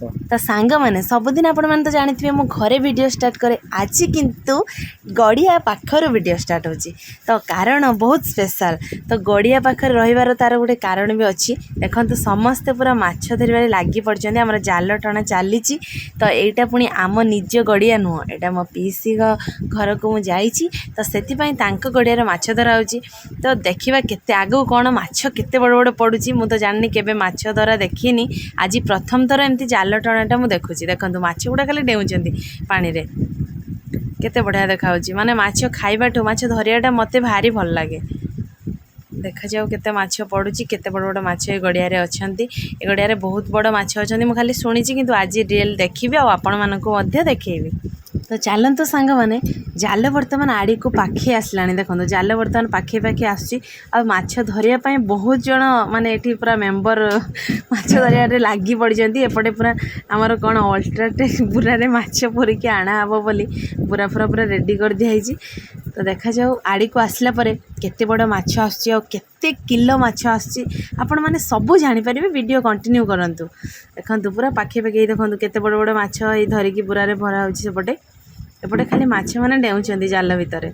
तो सांग मैंने सबुदिन आपण मैंने तो जानते मो घरे वीडियो स्टार्ट करे आज किंतु गड़िया पाखर वीडियो स्टार्ट होची तो कारण बहुत स्पेशल तो गड़िया पाखर रहिबार तार गोटे कारण भी अच्छी देखो समस्ते पूरा माछ धरबार लगी पड़ते आम जाल टणा चली तो यहाँ पुणी आम निज गड़िया नुह यहाँ मो पीसी घर को मुझे तो से गड़ियार माछ धरा होची तो देखा केते आगू कौन माछ केते बड़ बड़ पड़ुची मु तो जाननी केबे माछ धरा देखिनी आज प्रथम थर एमती जाल टणाटा मुझे देखुची देखो माछ गुड़ा खाली डेउंचंती पानी रे केते बढ़िया देखा माने माछ खाइबाठू माछ धरियाटा मते भारी भल लगे देखा जाओ केते माछ पड़ुची केते बड़ बड़ माछ ए गड़िया रे अछंती ए गड़िया रे बहुत बड़ माछ अछंती मु खाली सुनिची किंतु आज रियल देखिबी आ आपण मानको मध्य देखेबी तो चलतु सांग मैंने जाल बर्तमान आड़ी को पाखे आसला देखो जाल बर्तमान पाखे पाखे आसुची आ माछ धरिया बहुत जन माने एठी पूरा मेंबर माछ धरिया रे लागी पड़जंती एपटे पूरा आमर कौन अल्ट्राटेक पूरा रे माछ पोरिकी आना हबो बोली पूरा पूरा पूरा रेडी कर दिया तो देखा जाऊ आड़ी को आसला परे केते बड़ माछ आसुची आ केते किलो माछ आसुची आपण माने सब जानि परिबे वीडियो कंटिन्यू करंतु देखंतु पूरा पाखे पाखे देखंतु केते बड़ बड़ माछ ए धरिकी पूरा रे भरा होची सेपटे एपटे खाली माछ मैंने डेउंचंती जाल भितर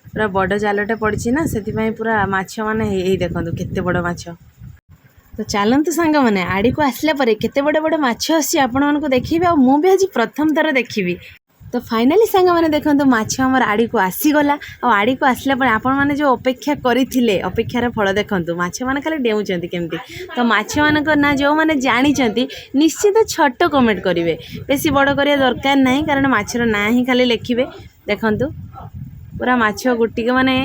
पूरा बड़ जालटे पड़ी ना से पूरा माछ मैंने यही देखो केते बड़ माछ तो चलतु सांग मैंने आड़ी को आसला परे केते बड़ बड़ माछ आसी आपण मानको देखिबे आ मु भी आज प्रथम थर देखिबी तो फाइनाली सांग मैंने देखो माछ आमर आड़ी को आसीगला आ आड़ी को आसला परे आपण माने जो अपेक्षा करथिले अपेक्षार फल देखंतु माछ माने खाली डेउचंती केमती तो माछ मानक ना जो माने जानिचंती निश्चित छोट कमेंट करिवे बेसी बड़ करिया दरकार नाही कारण माछर ना ही खाली लिखिबे देखंतु पूरा माछ गुटिक माने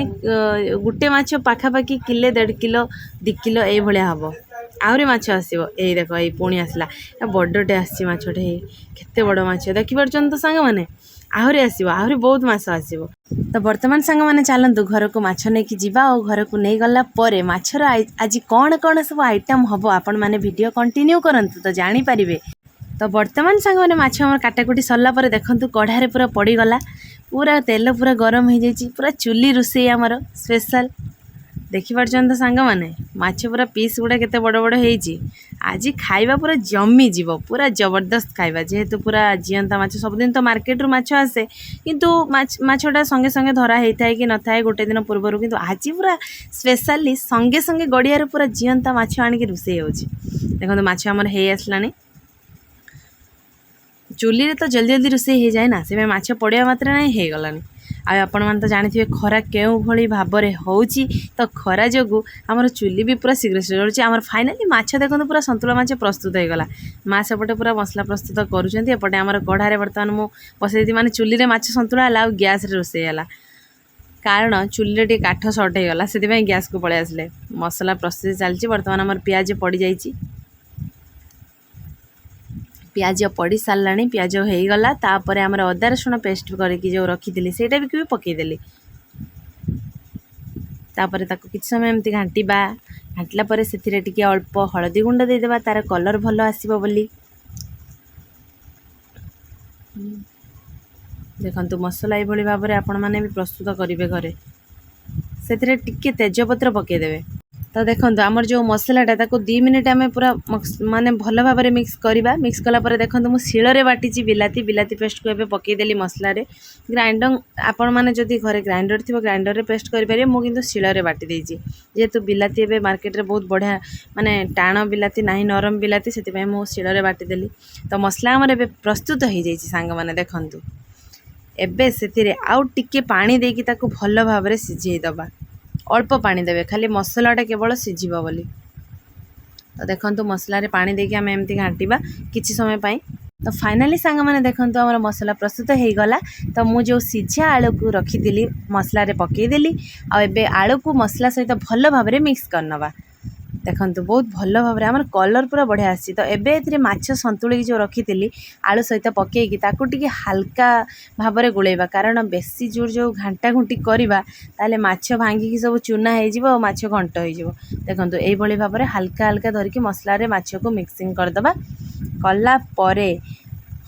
गुटे माछ पाखापाखि किले 1.5 किलो 2 किलो ए भलिया हबो आहरी माछ आसीबो ए देखो ए पुणी आसला बड़टे आसी माछटे केते बड़ माछ देखि परछन तो सांग माने आहरी आसीबो आहरी बहुत माछ आसीबो तो वर्तमान सांग माने चलतु घर को माछ नहीं कि जीवा और घर को नहीं गला परे माछर आज कौन कौन सब आइटम हबो आपण माने वीडियो कंटिन्यू करंतु तो जानि परिबे तो वर्तमान सांग माने माछ हमर काटाकुटी सरला परे देखंतु कढ़ारे पूरा पड़ी गला पूरा तेल पूरा गरम हो जाइए पूरा चुली रोषे आमर स्पेशल देखिपार तो सांग मैंने माछ पूरा पीस गुड़ा केते बड़ बड़ होइची आज खाइबा पूरा जमी जीव पूरा जबरदस्त खाइबा जेहेतु पूरा जियंता माछ सबदिन तो मार्केट रू माछ आसे किंतु माछटा संगे संगे धरा होता है कि न थाए गोटे दिन पूर्वर किंतु आज पूरा स्पेशली संगे संगे गड़िया पूरा जियंता माछ आनिक रोषे होची देखो माछ आमर हे आसलानी चुली रे तो जल्दी जल्दी रोषे हो जाए ना से माछ पड़िया मात्रा ना हो गलानी आपण मैंने तो जानते खरा क्यों भली भाव में होची तो खरा जोगु आमर चुली भी पूरा शीघ्र शीघ्र आमर फाइनाली माछ देखो पूरा संतुला माछ प्रस्तुत हो गला माँ सेपटे पूरा मसला प्रस्तुत करुँचे आमर कढ़ारे बर्तमान मु बसई माने चुली रे माछ संतुला है गैस रे रोषे है कारण चुली रे काठ सर्ट हो गला से गैस को पलि आसले मसला प्रस्तुति चलती बर्तमान आमर पियाज पड़ जाइए पियाज पड़ी सारा पियाज हो गला तापर आमर अदा रसुण पेस्ट करके जो रखी से भी पकईदेली तापर ताको किछ समय एमती घांटा घाटला पर से अल्प हलदी गुंड देदेबा तार कलर भल आसीबो बोली देखंतु मसला ये भली भाव में आपण माने भी प्रस्तुत करेंगे घरे से टिके तेजपत्र पकईदेवे तो देखो आमर जो मसलाटा 2 मिनिट आम पूरा माने भल भाव में मिक्स करवा मिक्स कलापर देखो मुझे शिଳରେ बाटी बिलाती बिलाती पेस्ट को एबे पकईदेली मसला ग्राइंडर आपण मैंने जदि घरे ग्राइंडर थी ग्राइंडर रे पेस्ट करेंगे मुझे किंतु शिଳରେ बाटी देजी जेहेतु बिलाती एबे मार्केट रे बहुत बढ़िया माने टाण बिलाती ना नरम बिलाती से मुझे शिଳରେ बाटीदेली तो मसला आमर एबे प्रस्तुत हो जाइए सांग मैंने देखंतु एबे से आउ टिके पानी देकी ताकू भल भाव में सिझेदबा अल्प पानी देवे खाली मसलाटा केवल सिझिबा बोली तो देखंतु मसला रे पानी देकी आम एमती घांटा किछि समय पाई तो फाइनाली सांग मैंने देखंतु हमर मसला प्रस्तुत हो गला तो मु जो सिझा आलू को रखीदी मसला रे पकईदेली आ एबे आलू को मसला सहित भल भाव में मिक्स करनबा देखंतु बहुत भल भाव में आमर कलर पूरा बढ़िया आसी तो एबे एथिरे माछ संतुलिक जो रखी आलू सहित पकईकी ताकू टिके हल्का भाव में गोलेबा कारण बेसी जोर जो घांटा घुंटी करवा ताले माछ भांगिकी सब चूना हो माछ घंट हो देखंतु एई भली भाव में हल्का हल्का धरिकी मसला रे माछ को मिक्सिंग करदबा कला परे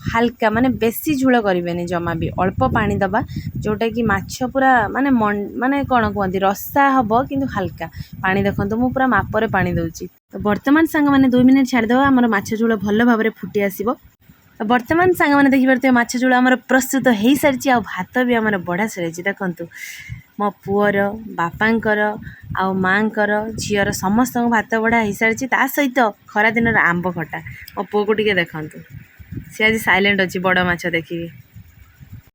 हल्का माने बेसी झूल करें जमा भी अल्प पानी दबा जोटा कि माछ पूरा माने माने कौन कहती रसा हम किंतु हल्का पानी देखो मु पूरा मापर पानी दूची तो वर्तमान सांग मैंने 2 मिनिट छाड़देवा आमर माछ झोल भल भाव में फुटी आसो ବର୍ତ୍ତମାନ ସାଙ୍ଗମାନେ ଦେଖିପାରୁଥିବେ ମାଛ ଝୋଳ ଆମର ପ୍ରସ୍ତୁତ ହେଇସାରିଛି ଆଉ ଭାତ ବି ଆମର ବଢ଼ା ସରିଛି। ଦେଖନ୍ତୁ ମୋ ପୁଅର, ବାପାଙ୍କର ଆଉ ମାଆଙ୍କର, ଝିଅର ସମସ୍ତଙ୍କୁ ଭାତ ବଢ଼ା ହେଇସାରିଛି। ତା ସହିତ ଖରାଦିନର ଆମ୍ବ ଖଟା। ମୋ ପୁଅକୁ ଟିକେ ଦେଖନ୍ତୁ, ସେ ଆଜି ସାଇଲେଣ୍ଟ ଅଛି ବଡ଼ ମାଛ ଦେଖିକି।